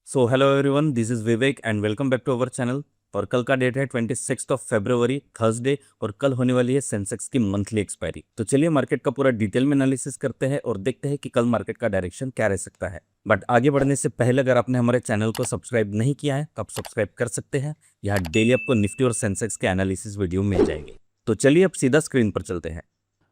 So hello everyone, this is Vivek and welcome back to our channel. और कल का date है 26 थर्सडे और कल होने वाली है सेंसेक्स की मंथली एक्सपायरी। तो चलिए मार्केट का पूरा डिटेल में एनालिसिस करते हैं और देखते हैं कि कल मार्केट का डायरेक्शन क्या रह सकता है। बट आगे बढ़ने से पहले अगर आपने हमारे चैनल को सब्सक्राइब नहीं किया है तो आप सब्सक्राइब कर सकते हैं। यहाँ डेली आपको निफ्टी और सेंसेक्स के एनालिसिस वीडियो मिल जाएंगे। तो चलिए अब सीधा स्क्रीन पर चलते हैं।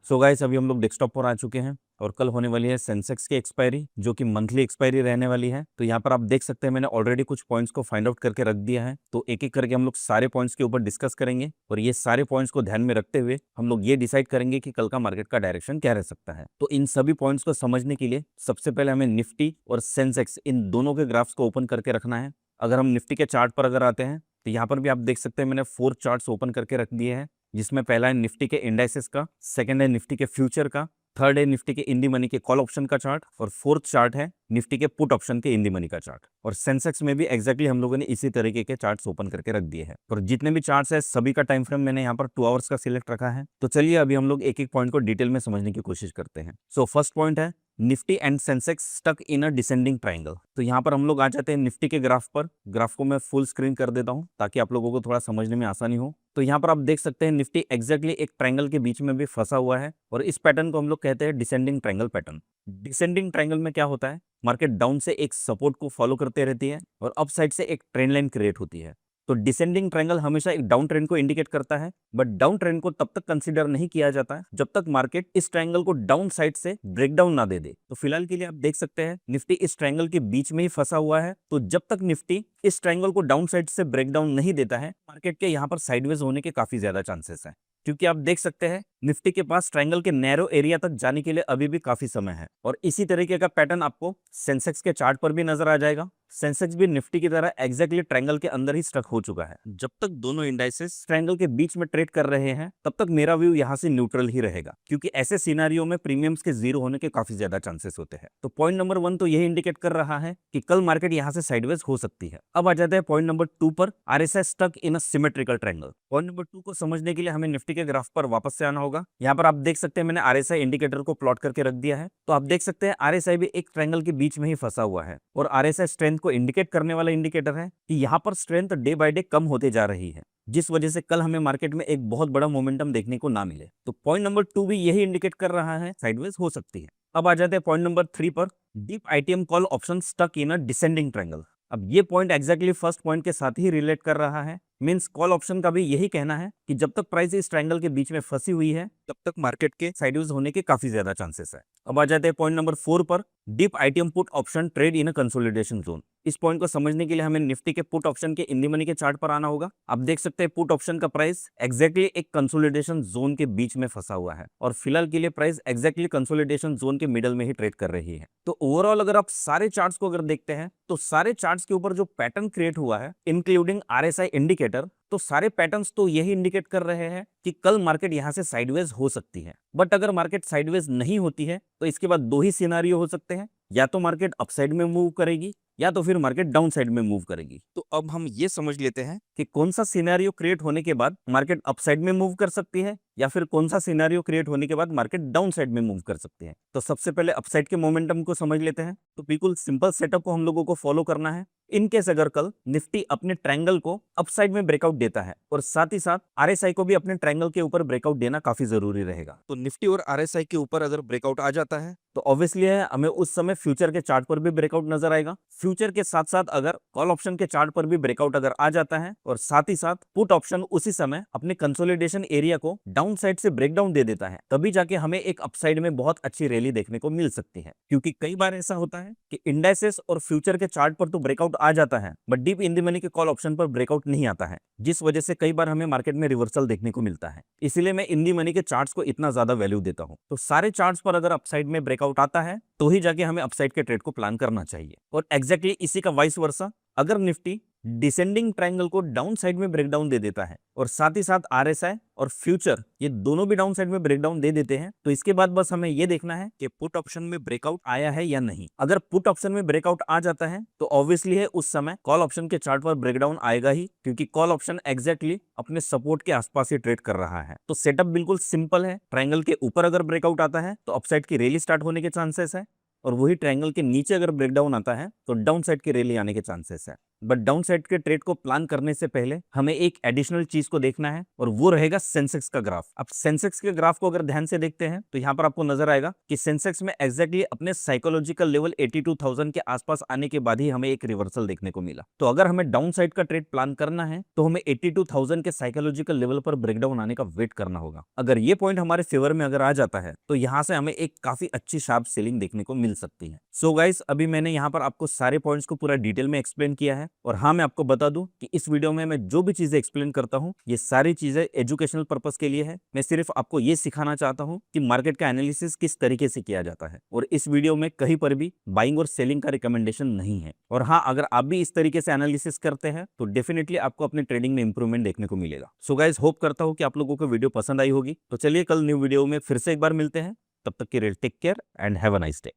सो गाइस, अभी हम लोग डेस्कटॉप पर आ चुके हैं और कल होने वाली है सेंसेक्स की एक्सपायरी, जो कि मंथली एक्सपायरी रहने वाली है। तो यहाँ पर आप देख सकते हैं मैंने ऑलरेडी कुछ पॉइंट्स को फाइंड आउट करके रख दिया है। तो एक एक करके हम लोग सारे पॉइंट्स के ऊपर डिस्कस करेंगे और ये सारे पॉइंट्स को ध्यान में रखते हुए हम लोग ये डिसाइड करेंगे कि कल का मार्केट का डायरेक्शन क्या रह सकता है। तो इन सभी पॉइंट्स को समझने के लिए सबसे पहले हमें निफ्टी और सेंसेक्स इन दोनों के ग्राफ्स को ओपन करके रखना है। अगर हम निफ्टी के चार्ट पर अगर आते हैं तो यहाँ पर भी आप देख सकते हैं मैंने 4 चार्ट्स ओपन करके रख दिए हैं, जिसमें पहला है निफ्टी के इंडाइसेस का, सेकंड है निफ्टी के फ्यूचर का, थर्ड है निफ्टी के इन दी मनी के कॉल ऑप्शन का चार्ट और फोर्थ चार्ट है निफ्टी के पुट ऑप्शन के इन दी मनी का चार्ट। और सेंसेक्स में भी एग्जैक्टली हम लोगों ने इसी तरीके के चार्ट्स ओपन करके रख दिए हैं। और जितने भी चार्ट्स है सभी का टाइम फ्रेम मैंने यहाँ पर 2 आवर्स का सिलेक्ट रखा है। तो चलिए अभी हम लोग एक एक पॉइंट को डिटेल में समझने की कोशिश करते हैं। सो फर्स्ट पॉइंट है Nifty and Sensex stuck in a descending triangle. तो यहाँ पर हम लोग आ जाते हैं निफ्टी के ग्राफ पर। ग्राफ को मैं फुल स्क्रीन कर देता हूँ ताकि आप लोगों को थोड़ा समझने में आसानी हो। तो यहाँ पर आप देख सकते हैं निफ्टी एग्जैक्टली एक ट्रायंगल के बीच में भी फंसा हुआ है और इस पैटर्न को हम लोग कहते हैं descending triangle pattern. Descending triangle में क्या होता है, मार्केट डाउन से एक सपोर्ट को फॉलो करते रहती है और अप साइड से एक ट्रेंड लाइन क्रिएट होती है। तो डिसेंडिंग ट्रायंगल हमेशा एक डाउन ट्रेंड को इंडिकेट करता है, बट डाउन ट्रेंड को तब तक कंसीडर नहीं किया जाता है जब तक मार्केट इस ट्रायंगल को डाउन साइड से ब्रेकडाउन ना दे दे। तो फिलहाल के लिए आप देख सकते हैं निफ्टी इस ट्रायंगल के बीच में ही फंसा हुआ है। तो जब तक निफ्टी इस ट्रायंगल को डाउन साइड से ब्रेकडाउन नहीं देता है, मार्केट के यहाँ पर साइडवेज होने के काफी ज्यादा चांसेस है, क्योंकि आप देख सकते हैं निफ्टी के पास ट्रायंगल के नैरो एरिया तक जाने के लिए अभी भी काफी समय है। और इसी तरीके का पैटर्न आपको सेंसेक्स के चार्ट पर भी नजर आ जाएगा। सेंसेक्स भी निफ्टी की तरह एग्जैक्टली ट्रायंगल के अंदर ही स्टक हो चुका है। जब तक दोनों इंडाइसेस ट्रायंगल के बीच में ट्रेड कर रहे हैं तब तक मेरा व्यू यहाँ से न्यूट्रल ही रहेगा, क्योंकि ऐसे सिनारियो में प्रीमियम्स के जीरो होने के काफी ज्यादा चांसेस होते हैं। तो पॉइंट नंबर 1 तो यही इंडिकेट कर रहा है कि कल मार्केट यहाँ से साइडवेज हो सकती है। अब आ जाते हैं पॉइंट नंबर 2 पर, RSI stuck in a symmetrical triangle. Point number 2 को समझने के लिए हमें निफ्टी के ग्राफ पर वापस से आना होगा। यहाँ पर आप देख सकते हैं मैंने आरएसआई इंडिकेटर को प्लॉट करके रख दिया है। तो आप देख सकते हैं आरएसआई भी एक ट्रायंगल के बीच में ही फंसा हुआ है और आरएसआई स्ट्रेंथ को इंडिकेट करने वाला इंडिकेटर है कि यहाँ पर स्ट्रेंथ डे बाय डे कम होते जा रही है, जिस वजह से कल हमें मार्केट में एक बहुत बड़ा मोमेंटम देखने को ना मिले। तो पॉइंट नंबर 2 भी यही इंडिकेट कर रहा है साइडवेज हो सकती है। अब आ जाते हैं पॉइंट नंबर 3 पर, deep ITM call option stuck in a descending triangle. अब ये पॉइंट एग्जैक्टली फर्स्ट पॉइंट के साथ ही रिलेट कर रहा है। मींस कॉल ऑप्शन का भी यही कहना है कि जब तक प्राइस इस ट्रायंगल के बीच में फंसी हुई है तब तक मार्केट के साइडवेज होने के काफी ज्यादा चांसेस है। अब आ जाते हैं पॉइंट नंबर 4 पर, deep ITM put option trade in a consolidation zone. इस पॉइंट को समझने के लिए हमें निफ्टी के पुट ऑप्शन के इन दी मनी के चार्ट पर आना होगा। आप देख सकते हैं पुट ऑप्शन का प्राइस एग्जैक्टली एक कंसोलिडेशन जोन के बीच में फंसा हुआ है और फिलहाल के लिए प्राइस एग्जैक्टली कंसोलिडेशन जोन के मिडल में ही ट्रेड कर रही है। तो ओवरऑल अगर आप सारे चार्ट्स को अगर देखते हैं तो सारे चार्ट्स के ऊपर जो पैटर्न क्रिएट हुआ है इंक्लूडिंग आरएसआई इंडिकेटर, तो सारे पैटर्न्स तो यही इंडिकेट कर रहे हैं कि कल मार्केट यहां से साइडवेज हो सकती है। बट अगर मार्केट साइडवेज नहीं होती है तो इसके बाद 2 ही सिनारियो हो सकते हैं, या तो मार्केट अपसाइड में मूव करेगी या तो फिर मार्केट डाउन साइड में मूव करेगी। तो अब हम ये समझ लेते हैं कि कौन सा सिनेरियो क्रिएट होने के बाद मार्केट अपसाइड में मूव कर सकती है या फिर कौन सा सिनेरियो क्रिएट होने के बाद मार्केट डाउन साइड में मूव कर सकती है। तो सबसे पहले अपसाइड के मोमेंटम को समझ लेते हैं। तो बिल्कुल सिंपल सेटअप को हम लोगों को फॉलो करना है। इन केस अगर कल निफ्टी अपने ट्रायंगल को अपसाइड में ब्रेकआउट देता है और साथ ही साथ आरएसआई को भी अपने ट्रायंगल के ऊपर ब्रेकआउट देना काफी जरूरी रहेगा। तो निफ्टी और आरएसआई के ऊपर अगर ब्रेकआउट आ जाता है तो ऑब्वियसली है हमें उस समय फ्यूचर के चार्ट पर भी ब्रेकआउट नजर आएगा। फ्यूचर के साथ साथ अगर कॉल ऑप्शन के चार्ट पर भी ब्रेकआउट अगर आ जाता है और साथ ही साथ पुट ऑप्शन उसी समय अपने कंसोलिडेशन एरिया को डाउन साइड से ब्रेकडाउन दे देता है, तभी जाके हमें एक अपसाइड में बहुत अच्छी रैली देखने को मिल सकती है। क्योंकि कई बार ऐसा होता है कि इंडाइसेस और फ्यूचर के चार्ट पर तो ब्रेकआउट आ जाता है but deep in the money के कॉल ऑप्शन पर ब्रेकआउट नहीं आता है, जिस वजह से कई बार हमें मार्केट में रिवर्सल देखने को मिलता है। इसीलिए मैं इन द मनी के चार्ट्स को इतना ज्यादा वैल्यू देता हूं। तो सारे चार्ट्स पर अगर अपसाइड में ब्रेकआउट आता है तो ही जाके हमें अपसाइड के ट्रेड को प्लान करना चाहिए। और एग्जैक्टली इसी का वाइस वर्सा, अगर निफ्टी डिसेंडिंग ट्रायंगल को डाउन साइड में ब्रेकडाउन दे देता है और साथ ही साथ आरएसआई और फ्यूचर ये दोनों भी डाउन साइड में ब्रेकडाउन दे देते हैं, तो इसके बाद बस हमें ये देखना है कि पुट ऑप्शन में ब्रेकआउट आया है या नहीं। अगर पुट ऑप्शन में ब्रेकआउट आ जाता है तो ऑब्वियसली है उस समय कॉल ऑप्शन के चार्ट पर ब्रेकडाउन आएगा ही, क्योंकि कॉल ऑप्शन एग्जैक्टली अपने सपोर्ट के आसपास ही ट्रेड कर रहा है। तो सेटअप बिल्कुल सिंपल है। ट्रायंगल के ऊपर अगर ब्रेकआउट आता है तो अपसाइड की रैली स्टार्ट होने के चांसेस है और वही ट्रायंगल के नीचे अगर ब्रेकडाउन आता है तो डाउन साइड की रैली आने के चांसेस है। बट डाउन साइड के ट्रेड को प्लान करने से पहले हमें एक एडिशनल चीज को देखना है और वो रहेगा सेंसेक्स का ग्राफ। अब सेंसेक्स के ग्राफ को अगर ध्यान से देखते हैं तो यहाँ पर आपको नजर आएगा कि सेंसेक्स में एग्जैक्टली अपने साइकोलॉजिकल लेवल 82,000 के आसपास आने के बाद ही हमें एक रिवर्सल देखने को मिला। तो अगर हमें डाउन साइड का ट्रेड प्लान करना है तो हमें 82,000 के साइकोलॉजिकल लेवल पर ब्रेकडाउन आने का वेट करना होगा। अगर ये पॉइंट हमारे फेवर में अगर आ जाता है तो यहाँ से हमें एक काफी अच्छी शार्प सेलिंग देखने को मिल सकती है। सो गाइस, अभी मैंने यहाँ पर आपको सारे पॉइंट्स को पूरा डिटेल में एक्सप्लेन किया है। और हाँ, मैं आपको बता दूं कि इस वीडियो में मैं जो भी चीजें एक्सप्लेन करता हूँ ये सारी चीजें एजुकेशनल पर्पस के लिए है। मैं सिर्फ आपको ये सिखाना चाहता हूँ कि मार्केट का एनालिसिस किस तरीके से किया जाता है। और इस वीडियो में कहीं पर भी बाइंग और सेलिंग का रिकमेंडेशन नहीं है। और हाँ, अगर आप भी इस तरीके से एनालिसिस करते हैं तो डेफिनेटली आपको अपने ट्रेडिंग में इंप्रूवमेंट देखने को मिलेगा। सो गाइस, होप करता हूँ कि आप लोगों को वीडियो पसंद आई होगी। तो चलिए कल न्यू वीडियो में फिर से एक बार मिलते हैं। तब तक के लिए take care and have a nice day.